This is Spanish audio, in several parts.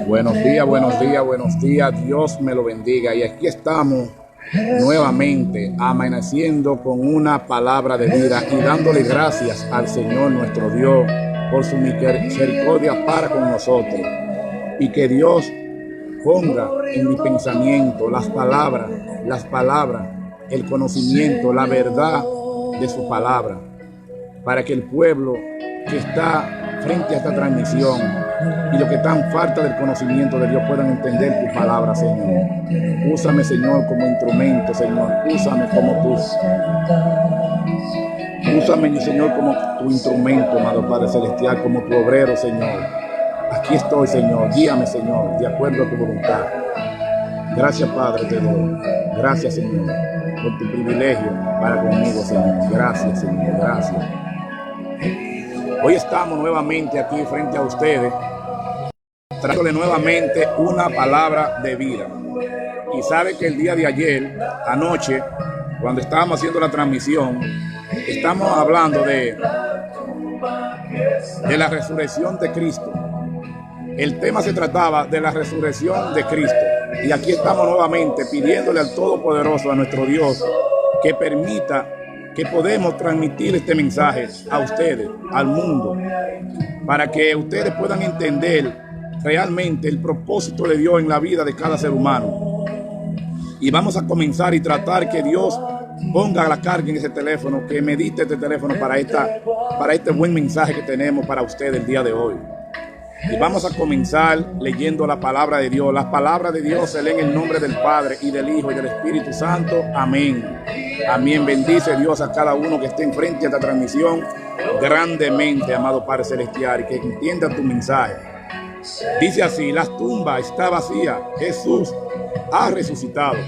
Buenos días, buenos días, buenos días. Dios me lo bendiga. Y aquí estamos nuevamente amaneciendo con una palabra de vida y dándole gracias al Señor nuestro Dios por su misericordia para con nosotros. Y que Dios ponga en mi pensamiento las palabras, el conocimiento, la verdad de su palabra, para que el pueblo que está frente a esta transmisión y los que están falta del conocimiento de Dios puedan entender tu palabra, Señor. Úsame, Señor, como instrumento, Señor. Úsame como tú. Úsame, Señor, como tu instrumento, amado Padre Celestial, como tu obrero, Señor. Aquí estoy, Señor. Guíame, Señor, de acuerdo a tu voluntad. Gracias, Padre, te doy. Gracias, Señor, por tu privilegio para conmigo, Señor. Gracias, Señor. Gracias. Hoy estamos nuevamente aquí frente a ustedes, trayéndole nuevamente una palabra de vida. Y sabe que el día de ayer, anoche, cuando estábamos haciendo la transmisión, estamos hablando de la resurrección de Cristo. El tema se trataba de la resurrección de Cristo. Y aquí estamos nuevamente pidiéndole al Todopoderoso, a nuestro Dios, que permita que podamos transmitir este mensaje a ustedes, al mundo, para que ustedes puedan entender realmente el propósito de Dios en la vida de cada ser humano. Y vamos a comenzar y tratar que Dios ponga la carga en ese teléfono, que medite este teléfono para este buen mensaje que tenemos para ustedes el día de hoy. Y vamos a comenzar leyendo la palabra de Dios. Las palabras de Dios se leen en el nombre del Padre y del Hijo y del Espíritu Santo. Amén. Amén. Bendice Dios a cada uno que esté enfrente a esta transmisión grandemente, amado Padre Celestial, y que entienda tu mensaje. Dice así: la tumba está vacía, Jesús ha resucitado.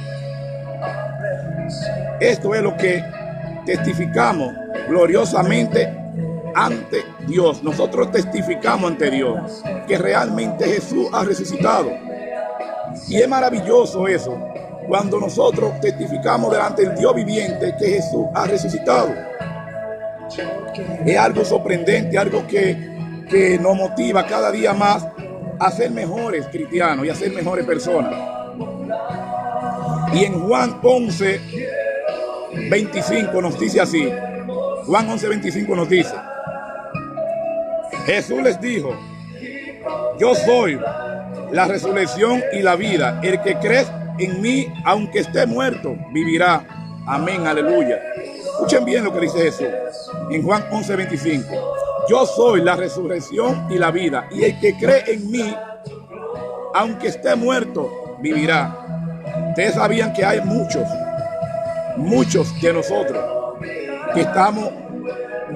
Esto es lo que testificamos gloriosamente ante Dios. Nosotros testificamos ante Dios que realmente Jesús ha resucitado. Y es maravilloso eso, cuando nosotros testificamos delante del Dios viviente que Jesús ha resucitado. Es algo sorprendente, algo que nos motiva cada día más a ser mejores cristianos y a ser mejores personas. Y en Juan 11:25 nos dice así. Juan 11:25 nos dice: Jesús les dijo: yo soy la resurrección y la vida. El que cree en mí, aunque esté muerto, vivirá. Amén, aleluya. Escuchen bien lo que dice Jesús en Juan 11:25. Yo soy la resurrección y la vida. Y el que cree en mí, aunque esté muerto, vivirá. Ustedes sabían que hay muchos de nosotros que estamos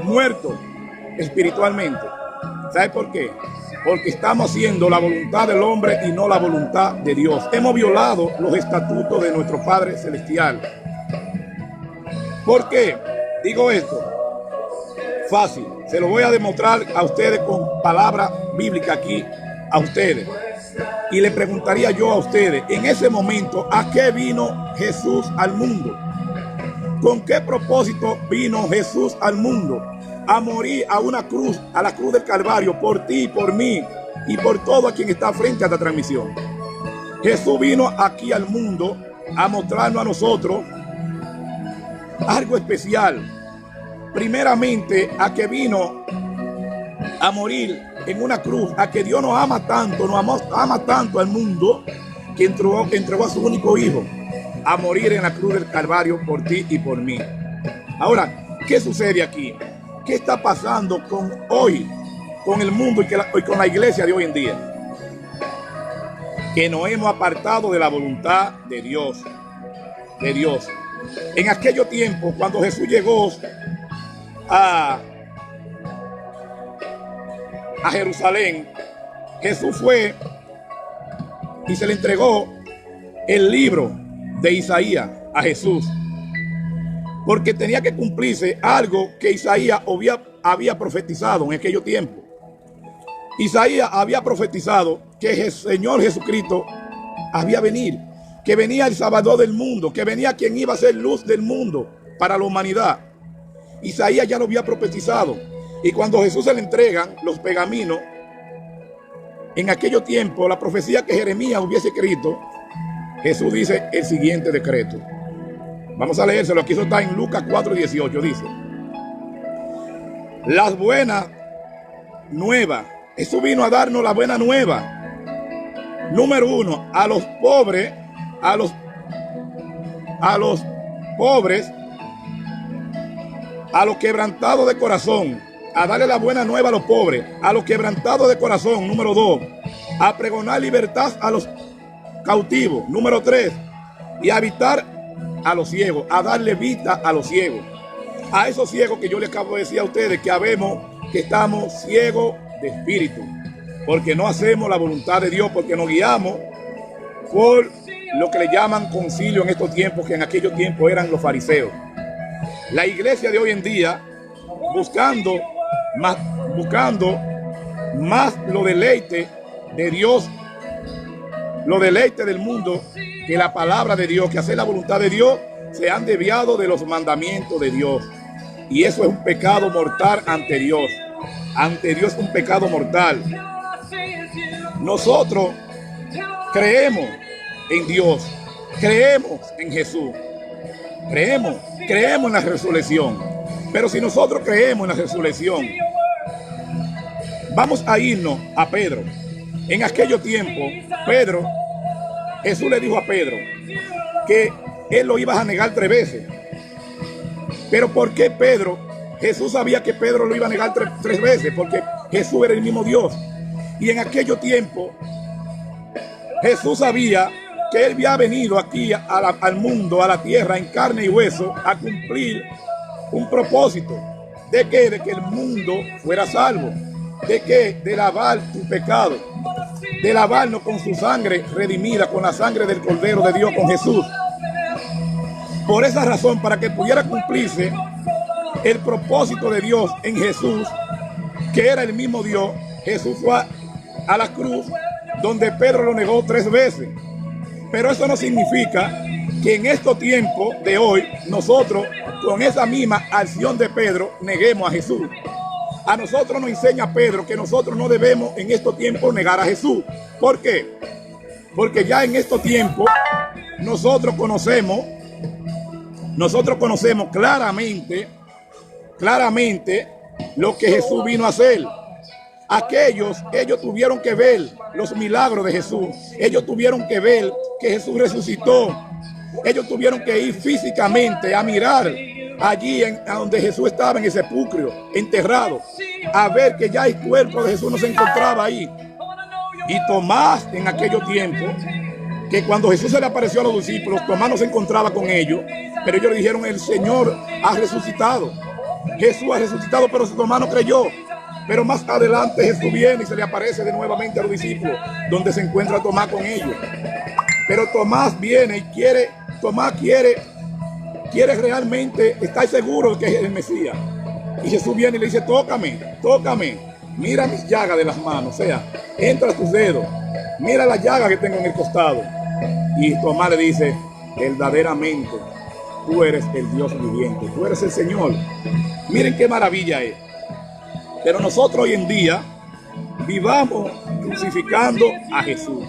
muertos espiritualmente. ¿Sabe por qué? Porque estamos haciendo la voluntad del hombre y no la voluntad de Dios. Hemos violado los estatutos de nuestro Padre Celestial. ¿Por qué digo esto? Fácil. Se lo voy a demostrar a ustedes con palabra bíblica aquí a ustedes. Y le preguntaría yo a ustedes, en ese momento, ¿a qué vino Jesús al mundo? ¿Con qué propósito vino Jesús al mundo? A morir a una cruz, a la cruz del Calvario, por ti, por mí y por todo a quien está frente a esta transmisión. Jesús vino aquí al mundo a mostrarnos a nosotros algo especial. Primeramente, a que vino a morir en una cruz, a que Dios nos ama tanto al mundo, que entregó a su único hijo a morir en la cruz del Calvario por ti y por mí. Ahora, ¿qué sucede aquí? ¿Qué está pasando con el mundo y con la iglesia de hoy en día? Que nos hemos apartado de la voluntad de Dios. En aquellos tiempos, cuando Jesús llegó a Jerusalén, Jesús fue y se le entregó el libro de Isaías a Jesús, porque tenía que cumplirse algo que Isaías había profetizado en aquellos tiempos. Isaías había profetizado que el Señor Jesucristo había venido, que venía el Salvador del mundo, que venía quien iba a ser luz del mundo para la humanidad. Isaías ya lo había profetizado. Y cuando a Jesús se le entregan los pergaminos, en aquellos tiempos, la profecía que Jeremías hubiese escrito, Jesús dice el siguiente decreto. Vamos a leérselo, aquí eso está en Lucas 4:18, dice: las buenas nuevas. Jesús vino a darnos la buena nueva. Número 1, a los pobres, a los pobres, a los quebrantados de corazón, a darle la buena nueva a los pobres, a los quebrantados de corazón. Número 2, a pregonar libertad a los cautivos. Número 3, y a habitar a los ciegos, a darle vista a los ciegos. A esos ciegos que yo les acabo de decir a ustedes, que habemos, que estamos ciegos de espíritu, porque no hacemos la voluntad de Dios, porque nos guiamos por lo que le llaman concilio en estos tiempos, que en aquellos tiempos eran los fariseos. La iglesia de hoy en día, buscando más los deleites de Dios, los deleites del mundo, que la palabra de Dios, que hacer la voluntad de Dios, se han desviado de los mandamientos de Dios. Y eso es un pecado mortal ante Dios. Ante Dios es un pecado mortal. Nosotros creemos en Dios, creemos en Jesús, creemos en la resurrección. Pero si nosotros creemos en la resurrección, vamos a irnos a Pedro. En aquellos tiempos, Jesús le dijo a Pedro que él lo iba a negar 3 veces. Pero ¿por qué Pedro? Jesús sabía que Pedro lo iba a negar 3 veces, porque Jesús era el mismo Dios. Y en aquellos tiempos, Jesús sabía que él había venido aquí al mundo, a la tierra, en carne y hueso, a cumplir un propósito. ¿De qué? De que el mundo fuera salvo. ¿De qué? De lavar tu pecado. De lavarnos con su sangre redimida, con la sangre del Cordero de Dios, con Jesús. Por esa razón, para que pudiera cumplirse el propósito de Dios en Jesús, que era el mismo Dios, Jesús fue a la cruz, donde Pedro lo negó 3 veces. Pero eso no significa que en estos tiempos de hoy, nosotros, con esa misma acción de Pedro, neguemos a Jesús. A nosotros nos enseña Pedro que nosotros no debemos en estos tiempos negar a Jesús. ¿Por qué? Porque ya en estos tiempos nosotros conocemos claramente lo que Jesús vino a hacer. Ellos tuvieron que ver los milagros de Jesús. Ellos tuvieron que ver que Jesús resucitó. Ellos tuvieron que ir físicamente a mirar allí a donde Jesús estaba en el sepulcro, enterrado, a ver que ya el cuerpo de Jesús no se encontraba ahí. Y Tomás, en aquellos tiempos, que cuando Jesús se le apareció a los discípulos, Tomás no se encontraba con ellos, pero ellos le dijeron: el Señor ha resucitado. Jesús ha resucitado, pero Tomás no creyó. Pero más adelante Jesús viene y se le aparece de nuevamente a los discípulos, donde se encuentra Tomás con ellos. Pero Tomás viene y quiere realmente estar seguro de que es el Mesías. Y Jesús viene y le dice: tócame, mira mis llagas de las manos, o sea, entra tus dedos, mira la llaga que tengo en el costado. Y Tomás le dice: verdaderamente, tú eres el Dios viviente, tú eres el Señor. Miren qué maravilla es. Pero nosotros hoy en día vivamos crucificando a Jesús.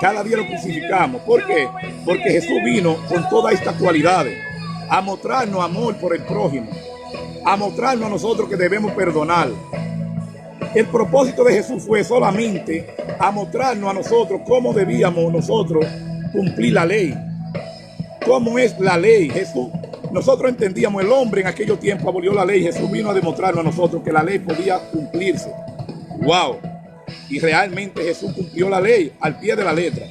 Cada día lo crucificamos. ¿Por qué? Porque Jesús vino con todas estas cualidades a mostrarnos amor por el prójimo, a mostrarnos a nosotros que debemos perdonar. El propósito de Jesús fue solamente a mostrarnos a nosotros cómo debíamos nosotros cumplir la ley. ¿Cómo es la ley? Nosotros entendíamos, el hombre en aquellos tiempos abolió la ley. Jesús vino a demostrarnos a nosotros que la ley podía cumplirse. ¡Wow! Y realmente Jesús cumplió la ley al pie de la letra.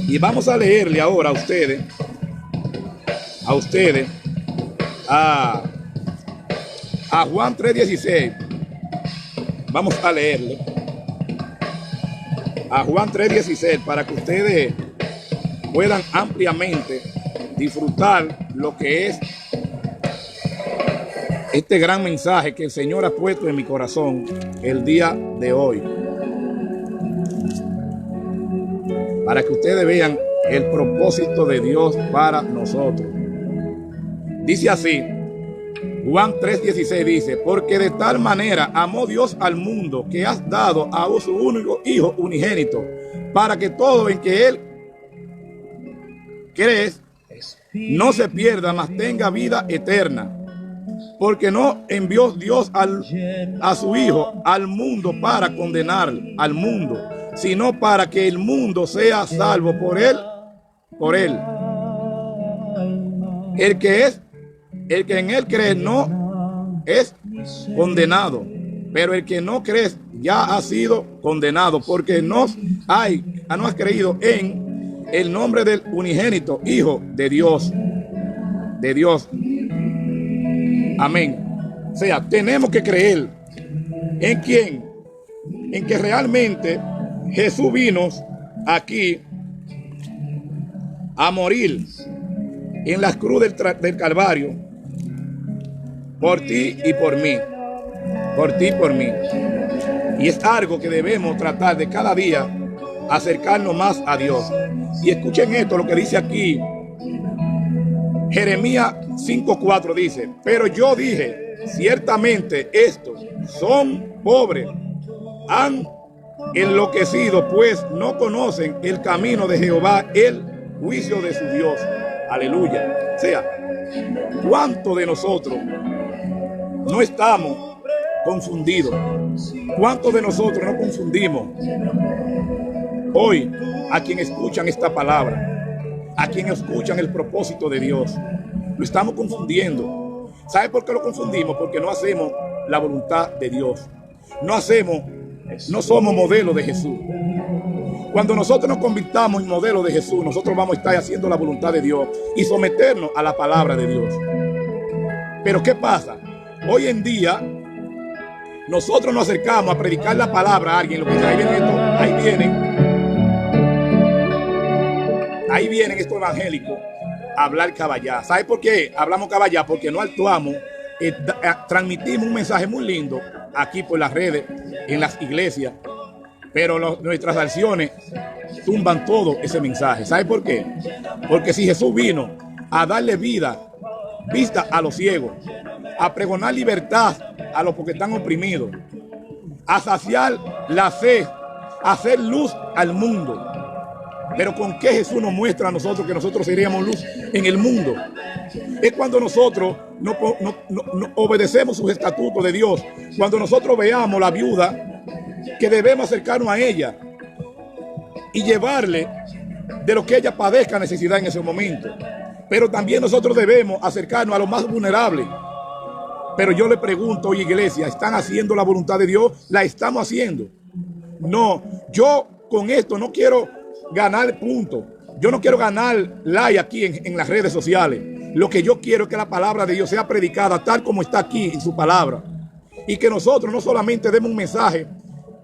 Y vamos a leerle ahora a ustedes, a Juan 3:16. Vamos a leerle a Juan 3:16 para que ustedes puedan ampliamente disfrutar lo que es este gran mensaje que el Señor ha puesto en mi corazón el día de hoy, para que ustedes vean el propósito de Dios para nosotros. Dice así: Juan 3:16 dice, porque de tal manera amó Dios al mundo que has dado a su único Hijo unigénito, para que todo en que Él crees no se pierda, mas tenga vida eterna. Porque no envió Dios a su Hijo al mundo para condenar al mundo, sino para que el mundo sea salvo por él. El que en él cree no es condenado, pero el que no cree ya ha sido condenado, porque no has creído en el nombre del unigénito Hijo de Dios. Amén. O sea, tenemos que creer en quién, en que realmente Jesús vino aquí a morir en la cruz del Calvario por ti y por mí. Por ti y por mí. Y es algo que debemos tratar de cada día acercarnos más a Dios. Y escuchen esto, lo que dice aquí Jeremías 5:4 dice, pero yo dije, ciertamente estos son pobres, han enloquecido, pues no conocen el camino de Jehová, el juicio de su Dios. Aleluya. O sea, ¿cuántos de nosotros no estamos confundidos? ¿Cuántos de nosotros no confundimos hoy a quien escuchan esta palabra? A quien escuchan el propósito de Dios. Lo estamos confundiendo. ¿Sabe por qué lo confundimos? Porque no hacemos la voluntad de Dios. No somos modelo de Jesús. Cuando nosotros nos convirtamos en modelo de Jesús, nosotros vamos a estar haciendo la voluntad de Dios y someternos a la palabra de Dios. Pero ¿qué pasa? Hoy en día, nosotros nos acercamos a predicar la palabra a alguien. Lo que dice, ahí vienen estos evangélicos a hablar caballá. ¿Sabe por qué hablamos caballá? Porque no actuamos, transmitimos un mensaje muy lindo aquí por las redes, en las iglesias, pero nuestras acciones tumban todo ese mensaje. ¿Sabe por qué? Porque si Jesús vino a darle vista a los ciegos, a pregonar libertad a los que están oprimidos, a saciar la sed, a hacer luz al mundo. Pero ¿con qué Jesús nos muestra a nosotros que nosotros seríamos luz en el mundo? Es cuando nosotros no obedecemos sus estatutos de Dios. Cuando nosotros veamos la viuda, que debemos acercarnos a ella y llevarle de lo que ella padezca necesidad en ese momento. Pero también nosotros debemos acercarnos a los más vulnerables. Pero yo le pregunto, oye, iglesia, ¿están haciendo la voluntad de Dios? ¿La estamos haciendo? No, yo con esto no quiero ganar puntos. Yo no quiero ganar like aquí en las redes sociales. Lo que yo quiero es que la palabra de Dios sea predicada tal como está aquí en su palabra. Y que nosotros no solamente demos un mensaje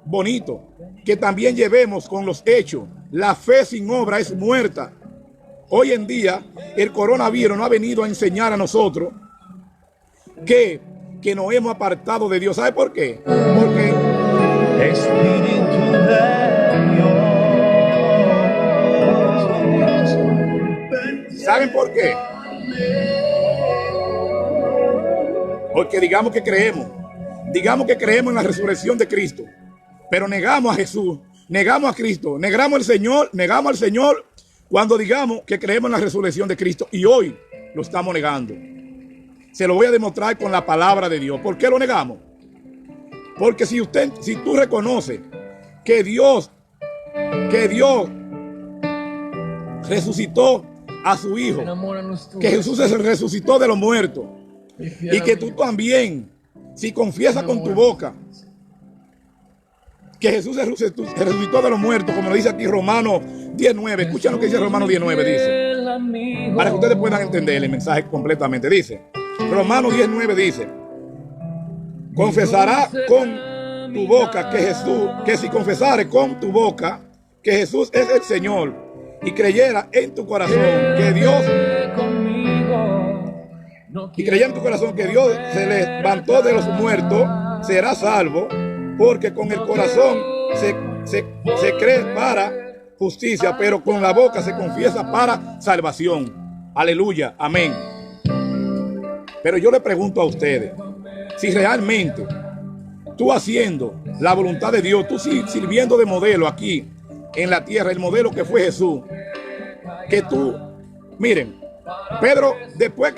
bonito, que también llevemos con los hechos. La fe sin obra es muerta. Hoy en día el coronavirus no ha venido a enseñar a nosotros que nos hemos apartado de Dios. ¿Sabe por qué? Porque Espíritu de Dios. ¿Saben por qué? Porque digamos que creemos en la resurrección de Cristo, pero negamos a Jesús, negamos a Cristo, negamos al Señor cuando digamos que creemos en la resurrección de Cristo, y hoy lo estamos negando. Se lo voy a demostrar con la palabra de Dios. ¿Por qué lo negamos? Porque si tú reconoces que Dios resucitó a su Hijo, que Jesús se resucitó de los muertos, y que tú también, si confiesas con tu boca que Jesús se resucitó de los muertos, como lo dice aquí Romanos 10:9, escuchen lo que dice Romanos 10:9, dice, para que ustedes puedan entender el mensaje completamente. Dice, Romanos 10:9 dice, confesará con tu boca que si confesares con tu boca que Jesús es el Señor y creyera en tu corazón que Dios se levantó de los muertos, será salvo, porque con el corazón se cree para justicia, pero con la boca se confiesa para salvación. Aleluya, amén. Pero yo le pregunto a ustedes, si realmente tú haciendo la voluntad de Dios, tú sirviendo de modelo aquí en la tierra, el modelo que fue Jesús, que tú, miren, después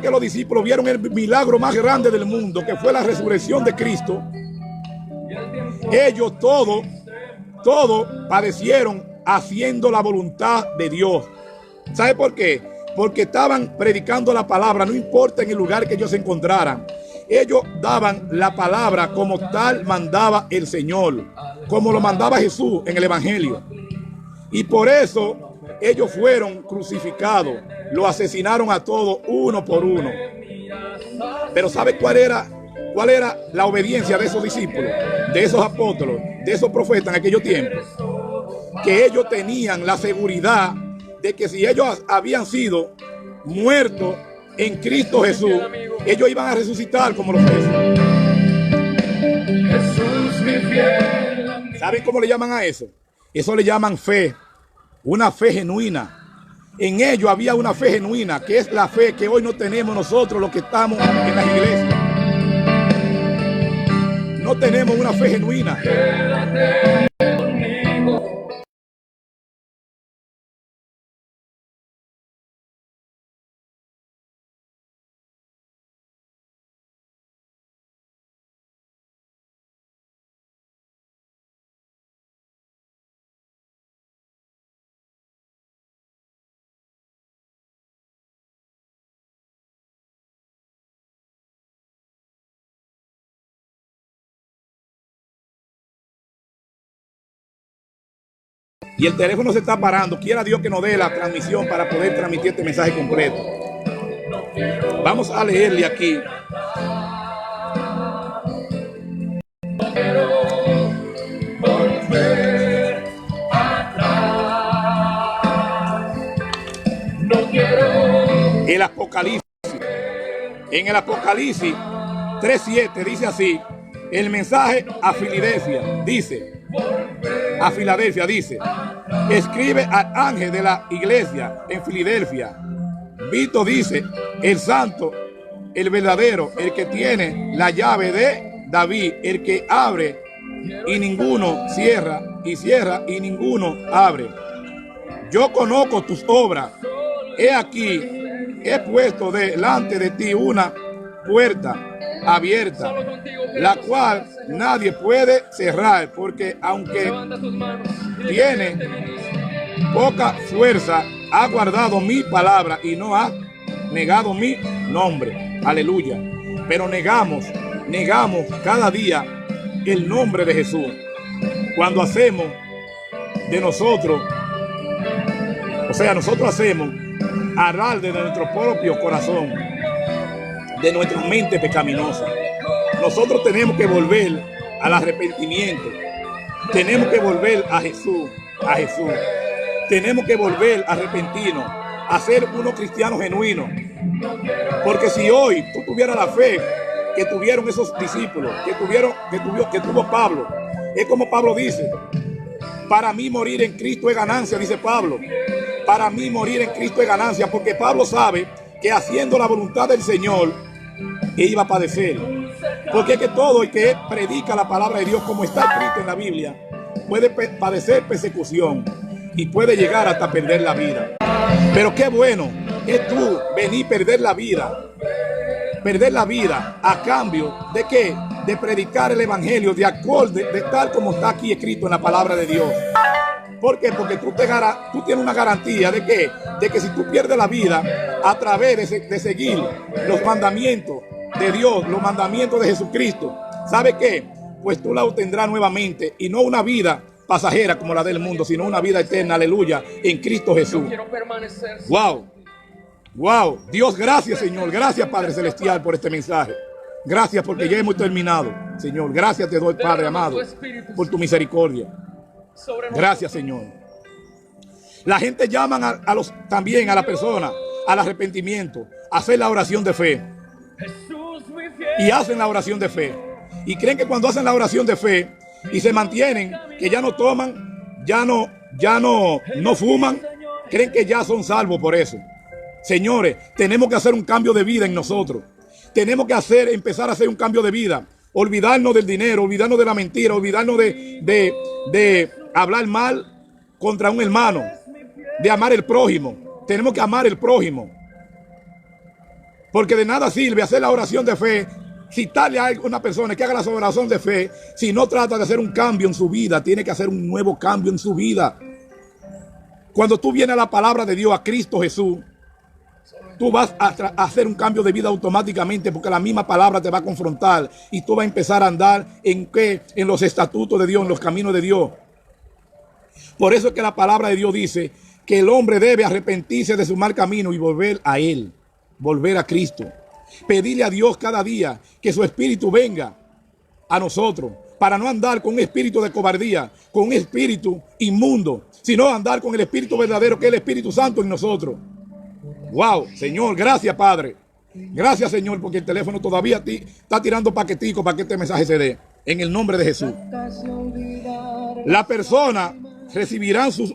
que los discípulos vieron el milagro más grande del mundo, que fue la resurrección de Cristo, ellos todos padecieron haciendo la voluntad de Dios. ¿Sabe por qué? Porque estaban predicando la palabra, no importa en el lugar que ellos se encontraran. Ellos daban la palabra como tal mandaba el Señor, como lo mandaba Jesús en el Evangelio. Y por eso ellos fueron crucificados, lo asesinaron a todos uno por uno. Pero ¿sabe cuál era la obediencia de esos discípulos, de esos apóstoles, de esos profetas en aquellos tiempos? Que ellos tenían la seguridad de que si ellos habían sido muertos en Cristo Jesús, ellos iban a resucitar como los Jesús. ¿Saben cómo le llaman a eso? Eso le llaman fe, una fe genuina. En ellos había una fe genuina, que es la fe que hoy no tenemos nosotros los que estamos en las iglesias. No tenemos una fe genuina. Y el teléfono se está parando. Quiera Dios que nos dé la transmisión para poder transmitir este mensaje completo. Vamos a leerle aquí. El Apocalipsis. En el Apocalipsis 3:7 dice así. El mensaje a Filadelfia dice, escribe al ángel de la iglesia en Filadelfia. Vito dice, el santo, el verdadero, el que tiene la llave de David, el que abre y ninguno cierra, y cierra y ninguno abre. Yo conozco tus obras. He aquí, he puesto delante de ti una puerta abierta, la cual nadie puede cerrar, porque aunque tiene poca fuerza, ha guardado mi palabra y no ha negado mi nombre. Aleluya. Pero negamos cada día el nombre de Jesús cuando hacemos de nosotros, nosotros hacemos alarde de nuestro propio corazón, de nuestra mente pecaminosa. Nosotros tenemos que volver al arrepentimiento. Tenemos que volver a Jesús. Tenemos que volver a arrepentirnos, a ser unos cristianos genuinos. Porque si hoy tú tuvieras la fe que tuvieron esos discípulos, que tuvo Pablo, es como Pablo dice, para mí morir en Cristo es ganancia, dice Pablo. Para mí morir en Cristo es ganancia, porque Pablo sabe que haciendo la voluntad del Señor, iba a padecer. Porque es que todo el que predica la palabra de Dios como está escrito en la Biblia puede padecer persecución y puede llegar hasta perder la vida. Pero qué bueno es tú venir a perder la vida a cambio de ¿qué? De predicar el evangelio de acorde, de tal como está aquí escrito en la palabra de Dios. ¿Por qué? Porque tú tienes una garantía de ¿qué? De que si tú pierdes la vida a través de seguir los mandamientos de Dios, los mandamientos de Jesucristo, ¿sabe qué? Pues tú la obtendrás nuevamente, y no una vida pasajera como la del mundo, sino una vida eterna, aleluya, en Cristo Jesús. Wow, Dios, gracias, Señor, gracias, Padre Celestial, por este mensaje. Gracias porque ya hemos terminado, Señor. Gracias te doy, Padre amado, por tu misericordia. Gracias, Señor. La gente llama también a la persona al arrepentimiento, a hacer la oración de fe. Y hacen la oración de fe. Y creen que cuando hacen la oración de fe y se mantienen, que ya no toman, ya no fuman, creen que ya son salvos por eso. Señores, tenemos que hacer un cambio de vida en nosotros. Tenemos que empezar a hacer un cambio de vida. Olvidarnos del dinero, olvidarnos de la mentira, olvidarnos de hablar mal contra un hermano, de amar el prójimo. Tenemos que amar el prójimo. Porque de nada sirve hacer la oración de fe, citarle a una persona que haga la oración de fe, si no trata de hacer un cambio en su vida. Tiene que hacer un nuevo cambio en su vida. Cuando tú vienes a la palabra de Dios, a Cristo Jesús, tú vas a hacer un cambio de vida automáticamente, porque la misma palabra te va a confrontar y tú vas a empezar a andar en los estatutos de Dios, en los caminos de Dios. Por eso es que la palabra de Dios dice que el hombre debe arrepentirse de su mal camino y volver a Él, volver a Cristo. Pedirle a Dios cada día que su espíritu venga a nosotros, para no andar con un espíritu de cobardía, con un espíritu inmundo, sino andar con el espíritu verdadero, que es el Espíritu Santo en nosotros. Wow, Señor, gracias, Padre. Gracias, Señor, porque el teléfono todavía está tirando paquetico para que este mensaje se dé. En el nombre de Jesús. La persona recibirán sus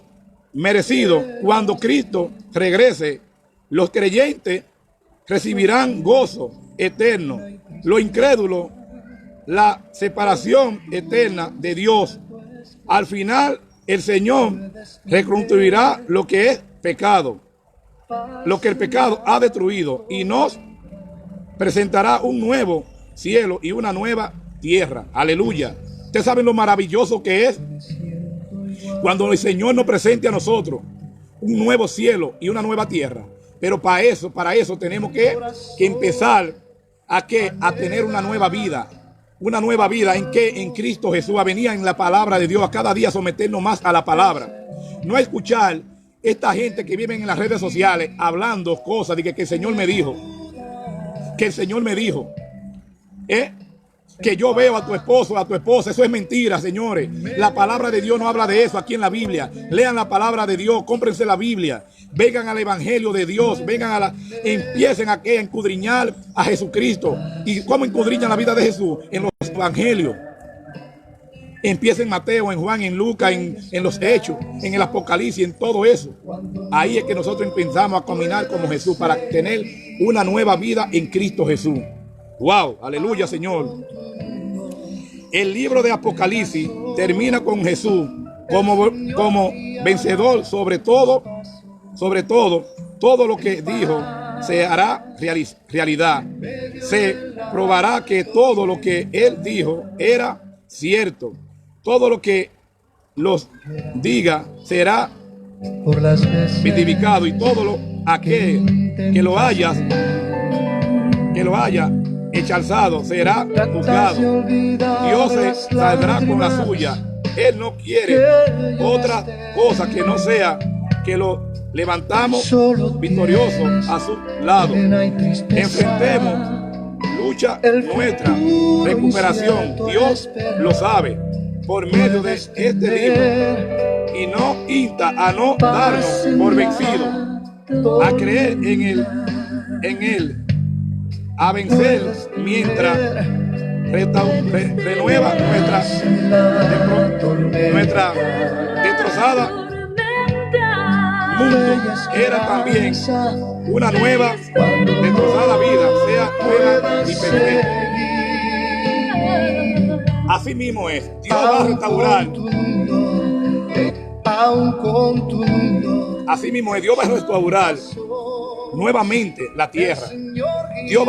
merecidos cuando Cristo regrese. Los creyentes recibirán gozo eterno. Los incrédulos, la separación eterna de Dios. Al final, el Señor reconstruirá lo que es pecado, lo que el pecado ha destruido, y nos presentará un nuevo cielo y una nueva tierra. Aleluya. Ustedes saben lo maravilloso que es cuando el Señor nos presente a nosotros un nuevo cielo y una nueva tierra. Pero para eso tenemos que empezar a tener una nueva vida. Una nueva vida en Cristo Jesús, a venir en la palabra de Dios, a cada día someternos más a la palabra. No escuchar esta gente que vive en las redes sociales hablando cosas de que el Señor me dijo. Que el Señor me dijo. Que yo veo a tu esposo, a tu esposa. Eso es mentira, señores. La palabra de Dios no habla de eso aquí en la Biblia. Lean la palabra de Dios, cómprense la Biblia. Vengan al Evangelio de Dios. Empiecen a escudriñar a Jesucristo. ¿Y cómo escudriñan la vida de Jesús? En los Evangelios. Empieza en Mateo, en Juan, en Lucas, en los Hechos, en el Apocalipsis, en todo eso. Ahí es que nosotros empezamos a caminar como Jesús para tener una nueva vida en Cristo Jesús. Wow, aleluya, Señor. El libro de Apocalipsis termina con Jesús como vencedor sobre todo, todo lo que dijo se hará realidad. Se probará que todo lo que él dijo era cierto. Todo lo que los diga será vivificado, y todo aquel que lo haya echazado será juzgado. Dios se saldrá con la suya. Él no quiere otra cosa que no sea que lo levantamos victorioso a su lado. Enfrentemos lucha nuestra recuperación. Dios lo sabe por medio de este libro, y no insta a no darnos por vencido, a creer en él, a vencer mientras renueva nuestra destrozada mundo. Era también una nueva destrozada vida, sea nueva y perfecta. Así mismo es. Dios va a restaurar. Así mismo es. Dios va a restaurar nuevamente la tierra.